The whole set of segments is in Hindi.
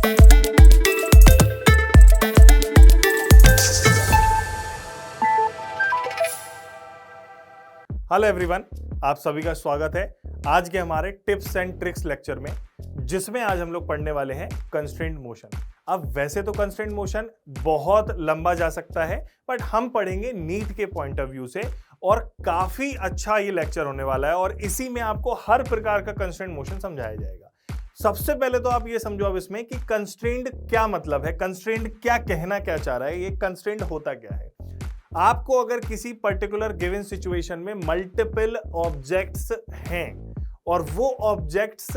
हेलो एवरीवन, आप सभी का स्वागत है आज के हमारे टिप्स एंड ट्रिक्स लेक्चर में, जिसमें आज हम लोग पढ़ने वाले हैं कंस्ट्रेंट मोशन। अब वैसे तो कंस्ट्रेंट मोशन बहुत लंबा जा सकता है, बट हम पढ़ेंगे नीट के पॉइंट ऑफ व्यू से और काफी अच्छा ये लेक्चर होने वाला है और इसी में आपको हर प्रकार का कंस्ट्रेंट मोशन समझाया जाएगा। सबसे पहले तो आप ये समझो अब इसमें कि कंस्ट्रेंट क्या मतलब है, कंस्ट्रेंट क्या कहना क्या चाह रहा है, ये कंस्ट्रेंट होता क्या है। आपको अगर किसी पर्टिकुलर गिवन सिचुएशन में मल्टीपल ऑब्जेक्ट्स हैं और वो ऑब्जेक्ट्स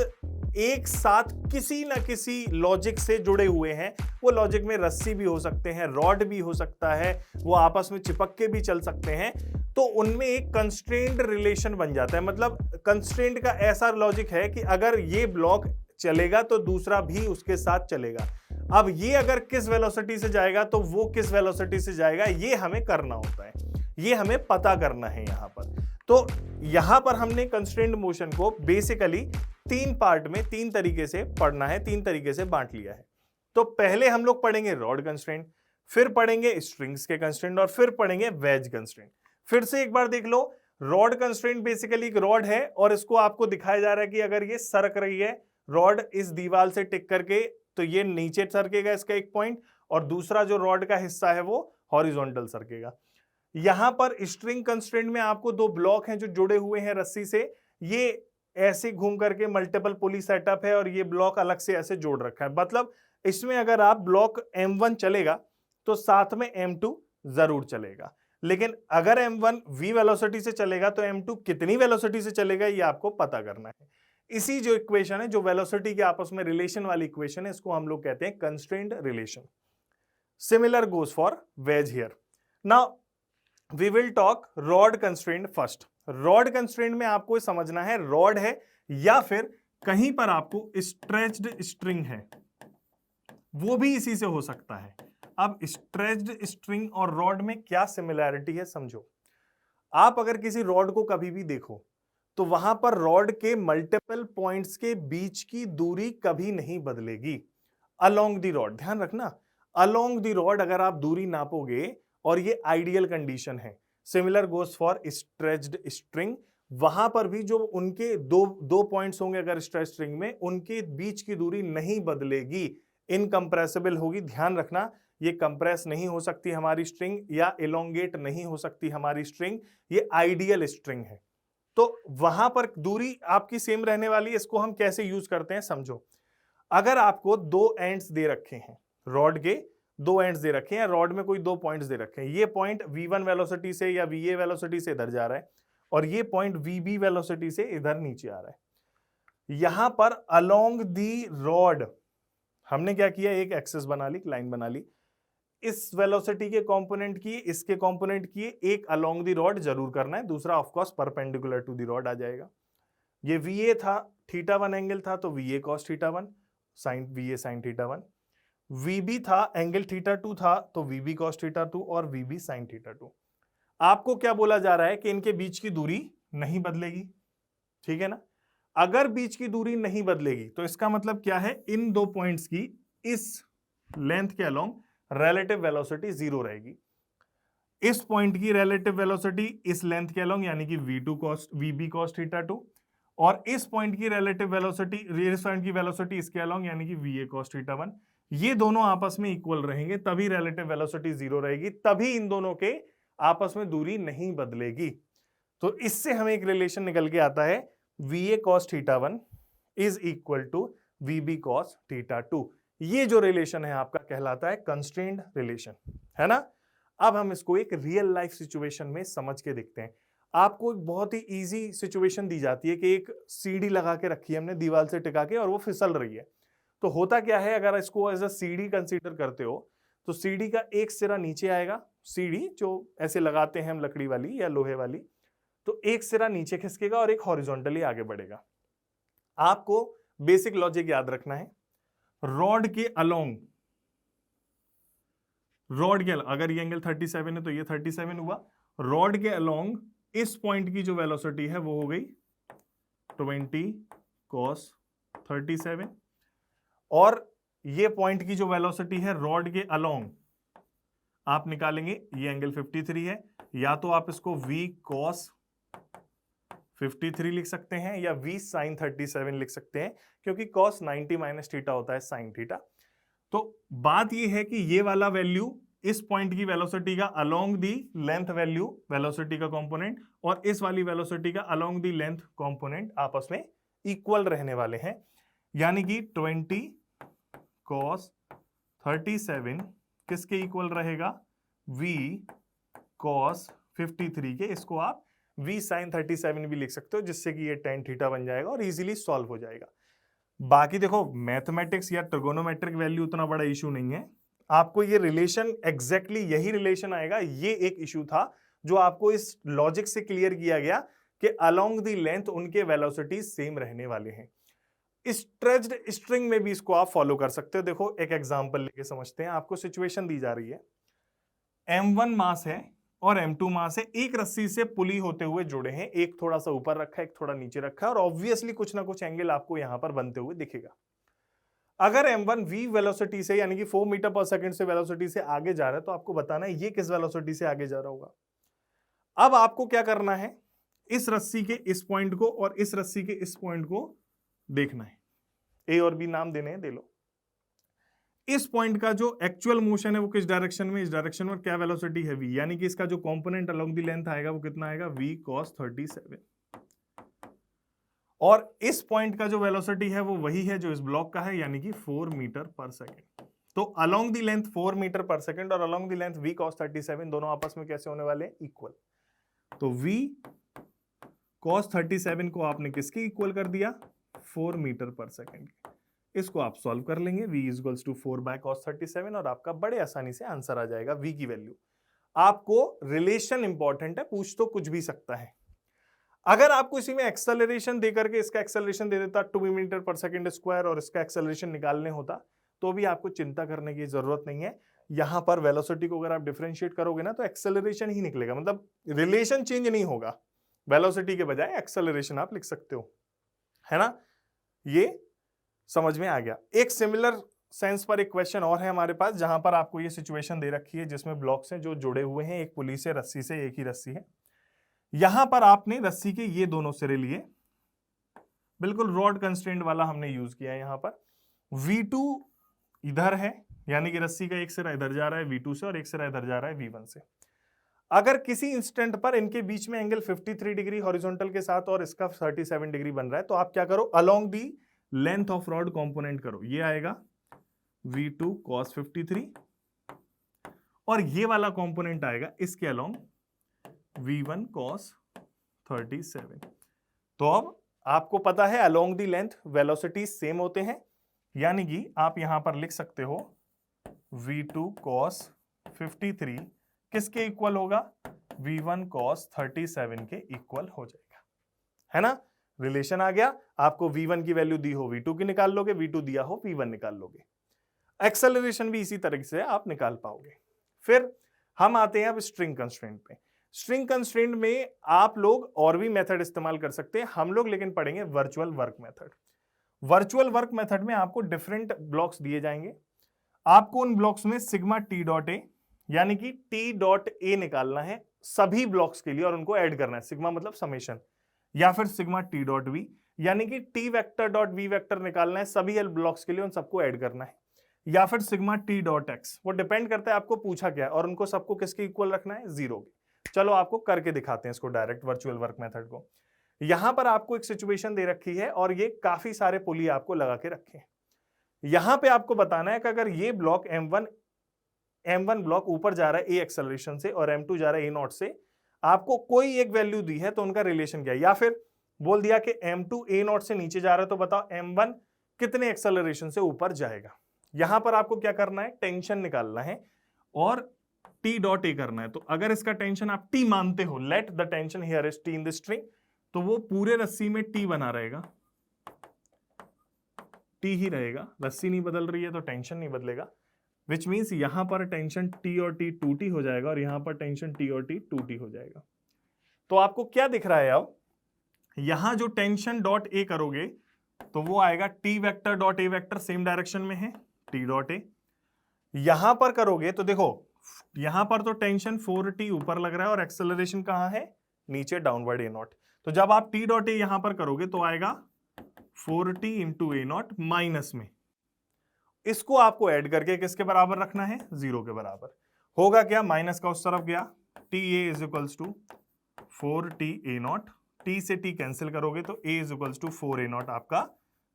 एक साथ किसी ना किसी लॉजिक से जुड़े हुए हैं, वो लॉजिक में रस्सी भी हो सकते हैं, रॉड भी हो सकता है, वो आपस में चिपक के भी चल सकते हैं, तो उनमें एक कंस्ट्रेंट रिलेशन बन जाता है। मतलब कंस्ट्रेंट का ऐसा लॉजिक है कि अगर ये ब्लॉक चलेगा तो दूसरा भी उसके साथ चलेगा। अब ये अगर किस वेलोसिटी से जाएगा तो वो किस वेलोसिटी से जाएगा, ये हमें करना होता है, ये हमें पता करना है यहां पर। तो यहां पर हमने कंस्ट्रेंट मोशन को बेसिकली तीन पार्ट में तीन तरीके से पढ़ना है, तीन तरीके से बांट लिया है। तो पहले हम लोग पढ़ेंगे रॉड कंस्ट्रेंट, फिर पढ़ेंगे स्ट्रिंग्स के कंस्ट्रेंट और फिर पढ़ेंगे वेज कंस्ट्रेंट। फिर से एक बार देख लो, रॉड कंस्ट्रेंट बेसिकली एक रॉड है और इसको आपको दिखाया जा रहा है कि अगर ये सरक रही है रॉड इस दीवार से टिक करके, तो ये नीचे सरकेगा इसका एक पॉइंट और दूसरा जो रॉड का हिस्सा है वो हॉरिजॉन्टल सरकेगा। यहां पर स्ट्रिंग कंस्ट्रेंट में आपको दो ब्लॉक हैं जो जुड़े हुए हैं रस्सी से, ये ऐसे घूम करके मल्टीपल पुली सेटअप है और ये ब्लॉक अलग से ऐसे जोड़ रखा है। मतलब इसमें अगर आप ब्लॉक M1 चलेगा तो साथ में M2 जरूर चलेगा, लेकिन अगर M1 v वेलोसिटी से चलेगा तो M2 कितनी वेलोसिटी से चलेगा ये आपको पता करना है। इसी जो इक्वेशन है, जो वेलोसिटी के आपस में रिलेशन वाली इक्वेशन है, इसको हम लोग कहते हैं constraint relation. Similar goes for wedge here. Now we will talk rod constraint first. Rod constraint में आपको समझना है रॉड है या फिर कहीं पर आपको स्ट्रेच्ड स्ट्रिंग है, वो भी इसी से हो सकता है। अब स्ट्रेच्ड स्ट्रिंग और रॉड में क्या सिमिलैरिटी है समझो। आप अगर किसी रॉड को कभी भी देखो तो वहां पर रॉड के मल्टीपल पॉइंट्स के बीच की दूरी कभी नहीं बदलेगी। अलोंग द रॉड, ध्यान रखना, अलोंग द रॉड अगर आप दूरी नापोगे और ये आइडियल कंडीशन है। Similar goes for stretched string, वहां पर भी जो उनके दो पॉइंट्स होंगे अगर स्ट्रेच स्ट्रिंग में, उनके बीच की दूरी नहीं बदलेगी, इनकंप्रेसिबल होगी। ध्यान रखना, ये कंप्रेस नहीं हो सकती हमारी स्ट्रिंग या एलोंगेट नहीं हो सकती हमारी स्ट्रिंग, ये आइडियल स्ट्रिंग है। तो वहां पर दूरी आपकी सेम रहने वाली है। इसको हम कैसे यूज करते हैं समझो। अगर आपको दो एंड्स दे रखे हैं, रॉड के दो एंड्स दे रखे हैं, रॉड में कोई दो पॉइंट्स दे रखे हैं, ये पॉइंट v1 वेलोसिटी से या va वेलोसिटी से इधर जा रहा है और ये पॉइंट vb वेलोसिटी से इधर नीचे आ रहा है। यहां पर अलोंग दी रॉड हमने क्या किया, एक एक्सिस बना ली, लाइन बना ली, इस वेलोसिटी के कंपोनेंट की, इसके कंपोनेंट की, एक अलोंग द रॉड जरूर करना है, दूसरा of course perpendicular to the rod आ जाएगा। ये VA था, θ1 एंगल था तो VA cos θ1 sin VA sin θ1, VB था एंगल θ2 था तो VB cos θ2 और VB sin θ2। आपको क्या बोला जा रहा है कि इनके बीच की दूरी नहीं बदलेगी, ठीक है ना। अगर बीच की दूरी नहीं बदलेगी तो इसका मतलब क्या है, इन दो पॉइंट्स की इस लेंथ के अलोंग रिलेटिव वेलोसिटी जीरो रहेगी। इस पॉइंट की रिलेटिव वेलोसिटी इस लेंथ के अलोंग यानी कि VB cos θ2 और इस पॉइंट की रिलेटिव वेलोसिटी, इस पॉइंट की वेलोसिटी इसके अलोंग यानी कि VA cos θ1, ये दोनों आपस में इक्वल रहेंगे, तभी रिलेटिव वेलोसिटी जीरो रहेगी, तभी इन दोनों के आपस में दूरी नहीं बदलेगी। तो इससे हमें एक रिलेशन निकल के आता है, VA cos θ1 is equal to VB cos θ2। ये जो रिलेशन है आपका कहलाता है कंस्ट्रेंट रिलेशन, है ना। अब हम इसको एक रियल लाइफ सिचुएशन में समझ के देखते हैं। आपको एक बहुत ही इजी सिचुएशन दी जाती है कि एक सीढ़ी लगा के रखी है हमने दीवार से टिका के और वो फिसल रही है। तो होता क्या है, अगर इसको एज अ सीढ़ी कंसीडर करते हो तो सीढ़ी का एक सिरा नीचे आएगा, सीढ़ी जो ऐसे लगाते हैं हम लकड़ी वाली या लोहे वाली, तो एक सिरा नीचे खिसकेगा और एक हॉरिजॉन्टली आगे बढ़ेगा। आपको बेसिक लॉजिक याद रखना है, रॉड के अलोंग, अगर ये एंगल 37 है तो ये 37 हुआ, रॉड के अलोंग इस पॉइंट की जो वेलोसिटी है वो हो गई 20 cos 37 और ये पॉइंट की जो वेलोसिटी है रॉड के अलोंग आप निकालेंगे, ये एंगल 53 है, या तो आप इसको v cos 53 लिख सकते हैं या v sin 37 लिख सकते हैं, क्योंकि cos 90 माइनस थीटा होता है sin थीटा। तो बात ये है कि ये वाला वैल्यू इस पॉइंट की वेलोसिटी का along the length value velocity का कंपोनेंट और इस वाली वेलोसिटी का अलोंग दी लेंथ कंपोनेंट आपस में इक्वल रहने वाले हैं, यानी कि 20 cos 37 किसके इक्वल रहेगा, v cos 53 के। इसको आप v sin 37 भी लिख सकते हो, जिससे कि ये tan थीटा बन जाएगा और इजीली सॉल्व हो जाएगा। बाकी देखो मैथमेटिक्स या ट्रिगोनोमेट्रिक वैल्यू उतना बड़ा इशू नहीं है, आपको ये रिलेशन एग्जैक्टली यही रिलेशन आएगा। ये एक इशू था जो आपको इस लॉजिक से क्लियर किया गया कि अलोंग द लेंथ उनके वेलोसिटी सेम रहने वाले हैं। स्ट्रेच्ड स्ट्रिंग में भी इसको आप फॉलो कर सकते हो। देखो एक एग्जांपल लेके समझते हैं। आपको सिचुएशन दी जा रही है, m1 मास है और m2 मास है, एक रस्सी से पुली होते हुए जुड़े हैं, एक थोड़ा सा ऊपर रखा है, एक थोड़ा नीचे रखा है, और ऑब्वियसली कुछ ना कुछ एंगल आपको यहां पर बनते हुए दिखेगा। अगर m1 v वेलोसिटी से यानी कि 4 मीटर पर सेकंड से वेलोसिटी से आगे जा रहा है, तो आपको बताना है ये किस वेलोसिटी से आगे जा रहा होगा। अब आपको क्या करना है, इस रस्सी के इस पॉइंट को और इस रस्सी के इस पॉइंट को देखना है, ए और बी नाम देने हैं, दे लो। इस पॉइंट का जो एक्चुअल मोशन है वो किस डायरेक्शन में, इस डायरेक्शन में, क्या वेलोसिटी है v, यानी कि इसका जो कंपोनेंट अलोंग द लेंथ आएगा वो कितना आएगा, v cos 37। और इस पॉइंट का जो वेलोसिटी है वो वही है जो इस ब्लॉक का है, यानी कि 4 मीटर पर सेकेंड। तो अलोंग द लेंथ 4 मीटर पर सेकेंड और along the length v cos 37 दोनों आपस में कैसे होने वाले हैं, इक्वल। तो v cos 37 को आपने किसके इक्वल कर दिया, 4 मीटर पर सेकेंड। इसको आप सॉल्व कर लेंगे, v equals to 4 by cos 37 और आपका बड़े आसानी से आंसर आ जाएगा v की वैल्यू। आपको रिलेशन इंपॉर्टेंट है, पूछ तो कुछ भी सकता है। अगर आपको इसी में एक्सेलरेशन देकर के इसका एक्सेलरेशन दे देता 2 मीटर पर सेकेंड स्क्वायर और इसका एक्सेलरेशन निकालने होता, तो भी आपको चिंता करने की जरूरत नहीं है। यहां पर वेलोसिटी को अगर आप डिफरेंशिएट करोगे ना तो एक्सेलरेशन ही निकलेगा, मतलब रिलेशन चेंज नहीं होगा, वेलोसिटी के बजाय एक्सेलरेशन आप लिख सकते हो, है ना। ये समझ में आ गया। एक सिमिलर सेंस पर एक क्वेश्चन और है हमारे पास, जहां पर आपको ये सिचुएशन दे रखी है जिसमें ब्लॉक्स हैं जो जुड़े हुए हैं, एक पुली से, रस्सी से, एक ही रस्सी है। यहां पर आपने रस्सी के ये दोनों सिरे लिए, बिल्कुल रॉड कंस्ट्रेंट वाला हमने यूज किया है। यहां पर V2 इधर है, यानी कि रस्सी का एक सिरा इधर जा रहा है V2 से और एक सिरा इधर जा रहा है V1 से। अगर किसी इंस्टेंट पर इनके बीच में एंगल 53 डिग्री हॉरिजॉन्टल के साथ और इसका 37 डिग्री बन रहा है, तो आप क्या करो, along the length of rod component करो। ये आएगा V2 cos 53 और ये वाला कंपोनेंट आएगा इसके अलोंग V1 cos 37। तो अब आपको पता है along the length velocity same होते हैं, यानी कि आप यहां पर लिख सकते हो V2 cos 53 किसके इक्वल होगा, V1 cos 37 के इक्वल हो जाएगा, है ना। रिलेशन आ गया। आपको V1 की वैल्यू दी हो V2 की निकाल लोगे, V2 दिया हो V1 निकाल लोगे। एक्सेलरेशन भी इसी तरीके से आप निकाल पाओगे। फिर हम आते हैं अब स्ट्रिंग कंस्ट्रेंट पे। स्ट्रिंग कंस्ट्रेंट में आप लोग और भी मेथड इस्तेमाल कर सकते हैं, हम लोग लेकिन पढ़ेंगे virtual work method. Virtual work method में आपको डिफरेंट ब्लॉक्स दिए जाएंगे, आपको उन ब्लॉक्स में सिग्मा टी डॉट ए यानी कि टी डॉट ए निकालना है सभी ब्लॉक्स के लिए और उनको ऐड करना है। सिग्मा मतलब समेशन, या फिर सिग्मा टी डॉट वी यानी कि T vector dot V vector निकालना है सभी एल ब्लॉक्स के लिए, उन सबको ऐड करना है। या फिर सिग्मा टी डॉट एक्स, वो डिपेंड करता है आपको पूछा क्या है, और उनको सबको किसके इक्वल रखना है, 0 के। चलो आपको करके दिखाते हैं इसको डायरेक्ट वर्चुअल वर्क मेथड को। यहां पर आपको एक सिचुएशन दे रखी है और ये काफी सारे पुली आपको लगा के रखे हैं। यहां पे आपको बताना है कि अगर ये ब्लॉक M1 ब्लॉक ऊपर जा रहा है ए एक्सेलरेशन से और M2 जा रहा है ए नॉट से, आपको कोई एक वैल्यू दी है तो उनका रिलेशन क्या है, या फिर बोल दिया कि M2 ए नॉट से नीचे जा रहा है तो बताओ M1 कितने एक्सेलरेशन से ऊपर जाएगा। यहां पर आपको क्या करना है, टेंशन निकालना है और टी डॉट ए करना है। तो अगर इसका टेंशन आप टी मानते हो, let the tension here is T in the string, तो वो पूरे रस्सी में टी बना रहेगा, टी ही रहेगा, रस्सी नहीं बदल रही है तो टेंशन नहीं बदलेगा। विच मीन्स यहां पर टेंशन टी और टी 2t हो जाएगा और यहां पर टेंशन टी और टी 2t हो जाएगा। तो आपको क्या दिख रहा है, अब यहां जो टेंशन डॉट ए करोगे तो वो आएगा T vector dot A vector, same direction में है, टी डॉट ए। यहां पर करोगे तो देखो यहां पर तो टेंशन 4t ऊपर लग रहा है और एक्सेलरेशन कहां है, नीचे डाउनवर्ड ए नॉट। तो जब आप टी डॉट ए यहां पर करोगे तो आएगा 4t into A not minus में, इसको आपको ऐड करके किसके बराबर रखना है, 0 के बराबर। होगा क्या, माइनस का उस तरफ गया, T A is equals to 4t A nought, T से टी कैंसिल करोगे तो a is equals to 4a nought आपका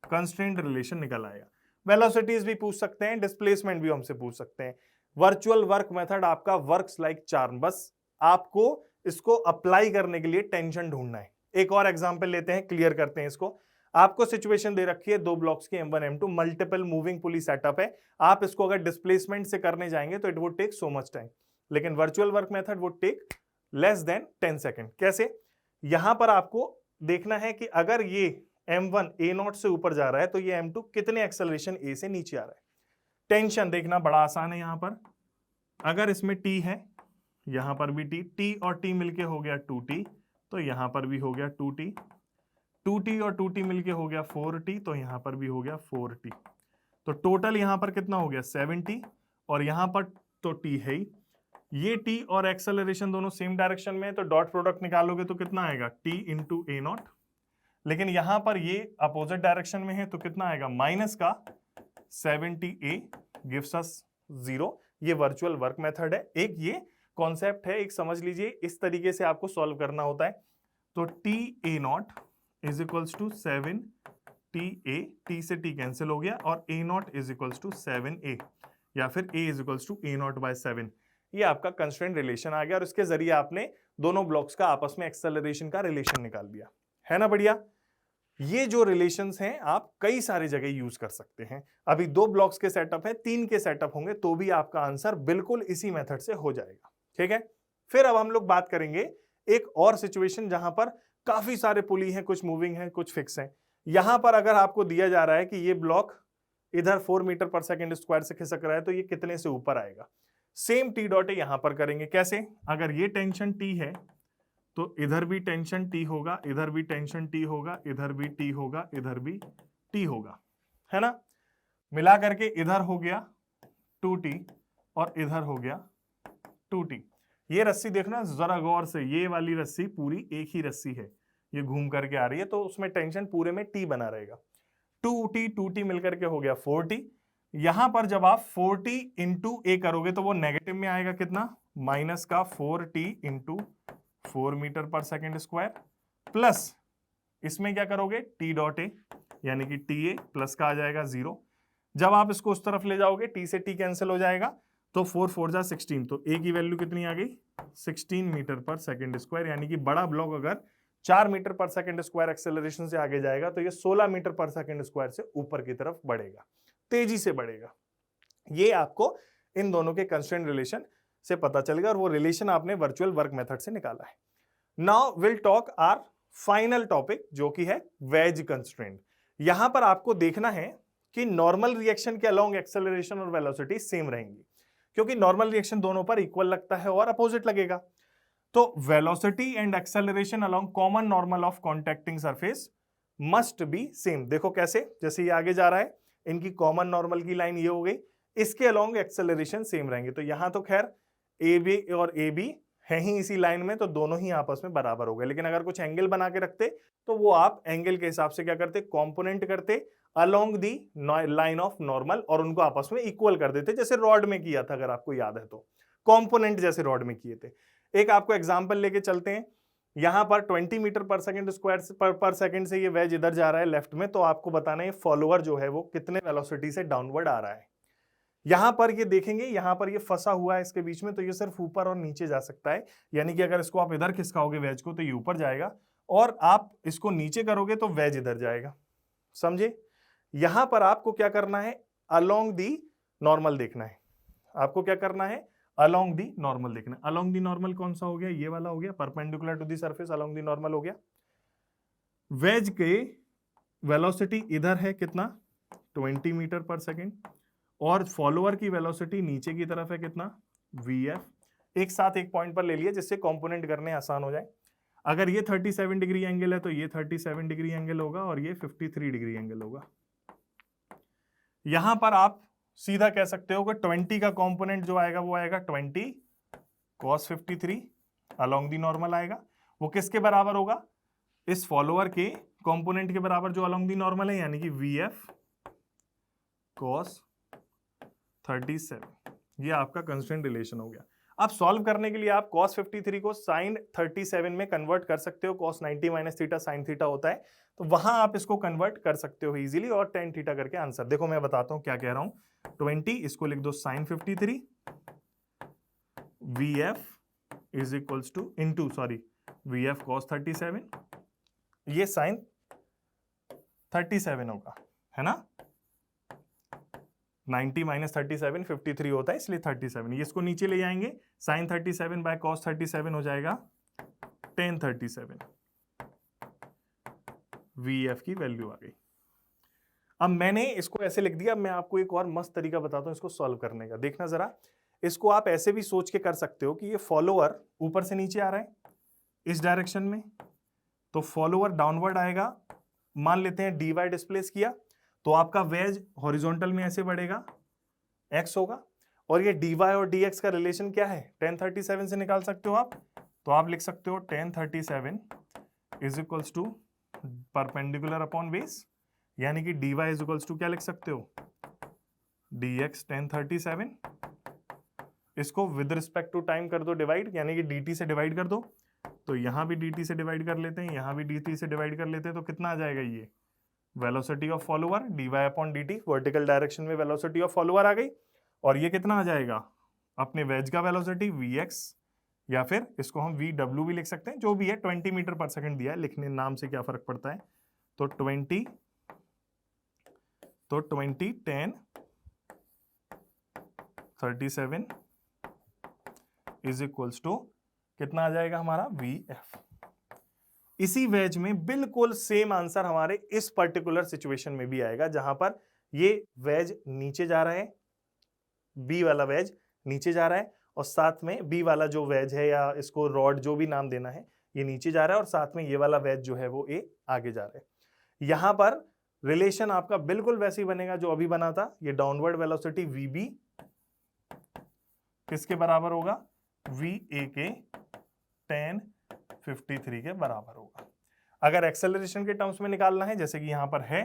कंस्ट्रेंट रिलेशन निकल आएगा। वेलोसिटीज भी पूछ सकते हैं, डिस्प्लेसमेंट भी हमसे पूछ सकते हैं। वर्चुअल वर्क मेथड आपका वर्क्स लाइक चार्म, बस आपको इसको अप्लाई करने के लिए टेंशन ढूंढना है। एक और एग्जांपल लेते हैं, क्लियर करते हैं इसको। आपको सिचुएशन दे रखी है दो ब्लॉक्स की M1 M2, मल्टीपल मूविंग पुली सेटअप है। आप इसको अगर डिस्प्लेसमेंट से करने जाएंगे तो it would take so much time, लेकिन virtual work method would take less than 10 second. कैसे, यहां पर आपको देखना है कि अगर ये M1 A नॉट से ऊपर जा रहा है तो ये M2 कितने एक्सेलरेशन A से नीचे आ रहा है। टेंशन देखना बड़ा आसान है। यहां पर अगर इसमें T है, यहां पर भी T और T मिलके हो गया 2T, तो यहां पर भी हो गया 2T, 2T और 2T मिलके हो गया 4T, तो यहां पर भी हो गया 4T। तो टोटल यहां पर कितना हो गया 7T, और यहां पर तो T है ही। ये T और एक्सेलरेशन दोनों सेम डायरेक्शन में है, तो डॉट प्रोडक्ट निकालोगे तो कितना आएगा T इंटू ए नॉट। लेकिन यहां पर ये अपोजिट डायरेक्शन में है तो कितना आएगा, माइनस का 70A गिव्स अस 0। ये वर्चुअल वर्क मेथड है, एक ये कॉन्सेप्ट है, एक समझ लीजिए। इस तरीके से आपको सॉल्व करना होता है। तो T a naught is equals to 7TA, T से T कैंसिल हो गया, और a naught is equals to 7A, या फिर A is equals to a naught by 7। ये आपका कंस्ट्रेंट रिलेशन आ गया, और इसके जरिए आपने दोनों ब्लॉक्स का आपस में एक्सेलरेशन का रिलेशन निकाल दिया, है ना बढ़िया। ये जो रिलेशंस हैं आप कई सारी जगह यूज कर सकते हैं। अभी 2 ब्लॉक्स के सेटअप है, 3 के सेटअप होंगे तो भी आपका आंसर बिल्कुल इसी मेथड से हो जाएगा, ठीक है। फिर अब हम लोग बात करेंगे एक और सिचुएशन जहां पर काफी सारे पुली हैं, कुछ मूविंग है कुछ फिक्स हैं। यहां पर अगर आपको दिया जा रहा है कि ये ब्लॉक इधर 4 मीटर पर सेकेंड स्क्वायर से खिसक रहा है, तो ये कितने से ऊपर आएगा। सेम टी डॉट ए यहां पर करेंगे। कैसे, अगर ये टेंशन T है तो इधर भी टेंशन T होगा, इधर भी टेंशन T होगा, इधर भी T होगा, इधर भी T होगा, है ना। मिला करके इधर हो गया 2T और इधर हो गया 2T। ये रस्सी देखना जरा गौर से, ये वाली रस्सी पूरी एक ही रस्सी है, ये घूम करके आ रही है, तो उसमें टेंशन पूरे में T बना रहेगा। 2T मिलकर के हो गया 4T। यहां पर जब आप 4T इंटू ए करोगे तो वो नेगेटिव में आएगा, कितना, माइनस का 4T इंटू 4 मीटर पर सेकेंड स्क्वायर, प्लस इसमें क्या करोगे T डॉट ए, यानी कि TA प्लस का आ जाएगा 0। जब आप इसको उस तरफ ले जाओगे T से T कैंसिल हो जाएगा, तो 4 4 जा 16, तो A की वैल्यू कितनी आ गई 16 मीटर पर सेकेंड स्क्वायर। यानी कि बड़ा ब्लॉक अगर 4 मीटर पर सेकेंड स्क्वायर एक्सेलरेशन से आगे जाएगा तो ये 16 मीटर पर सेकेंड स्क्वायर से ऊपर की तरफ बढ़ेगा, तेजी से बढ़ेगा। ये आपको इन दोनों के कंस्ट्रेंट रिलेशन से पता चलेगा, और वो रिलेशन आपने वर्चुअल वर्क मेथड से निकाला है। Now will talk our final topic, जो कि है वेज कंस्ट्रेंट। यहां पर आपको देखना है कि नॉर्मल रिएक्शन के अलोंग एक्सेलरेशन और वेलोसिटी सेम रहेंगी, क्योंकि नॉर्मल रिएक्शन दोनों पर इक्वल लगता है और अपोजिट लगेगा। तो velocity and acceleration along common normal of contacting surface must be same. देखो कैसे, जैसे ये आगे जा रहा है, इनकी कॉमन नॉर्मल की लाइन ये हो गई, इसके अलोंग एक्सेलरेशन सेम रहेंगे। तो यहां तो खैर ए बी और ए बी है ही इसी लाइन में, तो दोनों ही आपस में बराबर हो गए। लेकिन अगर कुछ एंगल बना के रखते तो वो आप एंगल के हिसाब से क्या करते, कंपोनेंट करते along the line of normal, और उनको आपस में इक्वल कर देते, जैसे रॉड में किया था, अगर आपको याद है तो कंपोनेंट जैसे रॉड में किए थे। एक आपको एग्जांपल लेके चलते हैं। यहां पर 20 मीटर पर सेकंड स्क्वायर पर सेकंड से ये वेज इधर जा रहा है लेफ्ट में, तो आपको बताना है फॉलोअर जो है वो कितने वेलोसिटी से डाउनवर्ड आ रहा है। यहां पर ये देखेंगे, यहां पर ये फंसा हुआ है इसके बीच में, तो ये सिर्फ ऊपर और नीचे जा सकता है। यानी कि अगर इसको आप इधर खिसकाओगे वेज को तो ये ऊपर जाएगा, और आप इसको नीचे करोगे तो वेज इधर जाएगा, समझे। यहां पर आपको क्या करना है, अलोंग दी नॉर्मल देखना है। आपको क्या करना है, अलोंग दी नॉर्मल देखना है। अलोंग दी नॉर्मल कौन सा हो गया, ये वाला हो गया, perpendicular to the surface along the normal हो गया। वेज के वेलोसिटी इधर है कितना 20 मीटर पर सेकेंड, और फॉलोअर की वेलोसिटी नीचे की तरफ है कितना VF। एक साथ एक पॉइंट पर ले लिया जिससे कंपोनेंट करने आसान हो जाए। अगर ये 37 डिग्री एंगल है तो ये 37 डिग्री एंगल होगा, और ये 53 डिग्री एंगल होगा। यहां पर आप सीधा कह सकते हो कि 20 का कंपोनेंट जो आएगा वो आएगा 20 cos 53 अलोंग दी नॉर्मल आएगा। वो किसके बराबर होगा? इस फॉलोअर के कंपोनेंट के बराबर जो अलोंग दी नॉर्मल है, यानी कि VF cos 37। ये आपका कंस्ट्रेंट रिलेशन हो गया। अब सॉल्व करने के लिए आप cos 53 को sin 37 में कन्वर्ट कर सकते हो। cos 90 minus theta sin theta होता है, तो वहां आप इसको कन्वर्ट कर सकते हो इजीली और tan थीटा करके आंसर देखो। मैं बताता हूं क्या कह रहा हूं। 20 इसको लिख दो sin 53 VF is equals two into VF cos 37, ये sin 37 होगा, है ना। 90 माइनस 37 53 होता है, इसलिए 37। ये इसको नीचे ले जाएंगे, sin 37 बाय cos 37 हो जाएगा tan 37। VF की वैल्यू आ गई। अब मैंने इसको ऐसे लिख दिया। मैं आपको एक और मस्त तरीका बताता हूं इसको सॉल्व करने का। देखना जरा, इसको आप ऐसे भी सोच के कर सकते हो कि ये फॉलोअर ऊपर से नीचे आ रहा है इस डायरेक्शन में, तो फॉलोअर डाउनवर्ड आएगा। मान लेते हैं dy डिस्प्लेस किया, तो आपका वेज हॉरिजॉन्टल में ऐसे बढ़ेगा, x होगा। और ये dy और dx का रिलेशन क्या है? tan 37 से निकाल सकते हो आप। तो आप लिख सकते हो tan 37 is equals to perpendicular upon base, यानी कि dy इज इक्वल्स टू क्या लिख सकते हो? dx tan 37। इसको विद रिस्पेक्ट टू टाइम कर दो डिवाइड, यानी कि dt से डिवाइड कर दो। तो यहां भी dt से डिवाइड कर लेते हैं, यहां भी dt से डिवाइड कर लेते हैं, तो कितना आ जाएगा? ये velocity of follower dy upon dt, vertical direction में वेलोसिटी ऑफ फॉलोअर आ गई। और ये कितना आ जाएगा? अपने वेज का वेलोसिटी vx, या फिर इसको हम vw भी लिख सकते हैं, जो भी है 20 मीटर पर सेकंड दिया है, लिखने नाम से क्या फर्क पड़ता है। तो 20 tan 37 इज इक्वल्स टू कितना आ जाएगा हमारा? VF। इसी वेज में बिल्कुल सेम आंसर हमारे इस पर्टिकुलर सिचुएशन में भी आएगा, जहां पर ये वेज नीचे जा रहा है, बी वाला वेज नीचे जा रहा है, और साथ में बी वाला जो वेज है, या इसको रॉड जो भी नाम देना है, ये नीचे जा रहा है, और साथ में ये वाला वेज जो है वो ए आगे जा रहा है। यहां पर रिलेशन आपका बिल्कुल वैसे ही बनेगा जो अभी बना था। ये डाउनवर्ड वेलोसिटी VB किसके बराबर होगा? VA के tan 53 के बराबर होगा। अगर एक्सेलरेशन के टर्म्स में निकालना है, जैसे कि यहां पर है,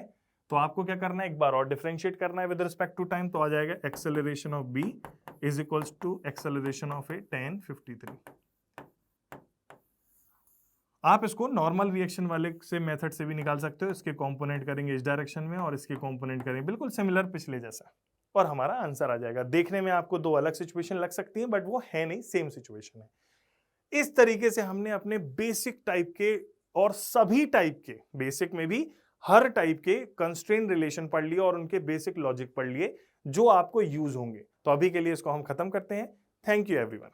तो आपको क्या करना है? एक बार और डिफरेंशिएट करना है विद रिस्पेक्ट टू टाइम। तो आ जाएगा acceleration of B is equals to acceleration of A tan 53। आप इसको नॉर्मल रिएक्शन वाले से मेथड से भी निकाल सकते हो। इसके कंपोनेंट करेंगे इस डायरेक्शन में और इसके कंपोनेंट करेंगे बिल्कुल सिमिलर पिछले जैसा, और हमारा आंसर आ जाएगा। देखने में आपको दो अलग सिचुएशन लग सकती है, बट वो है नहीं, सेम सिचुएशन है। इस तरीके से हमने अपने बेसिक टाइप के और सभी टाइप के, बेसिक में भी हर टाइप के कंस्ट्रेंट रिलेशन पढ़ लिए और उनके बेसिक लॉजिक पढ़ लिए जो आपको यूज होंगे। तो अभी के लिए इसको हम खत्म करते हैं। Thank you everyone.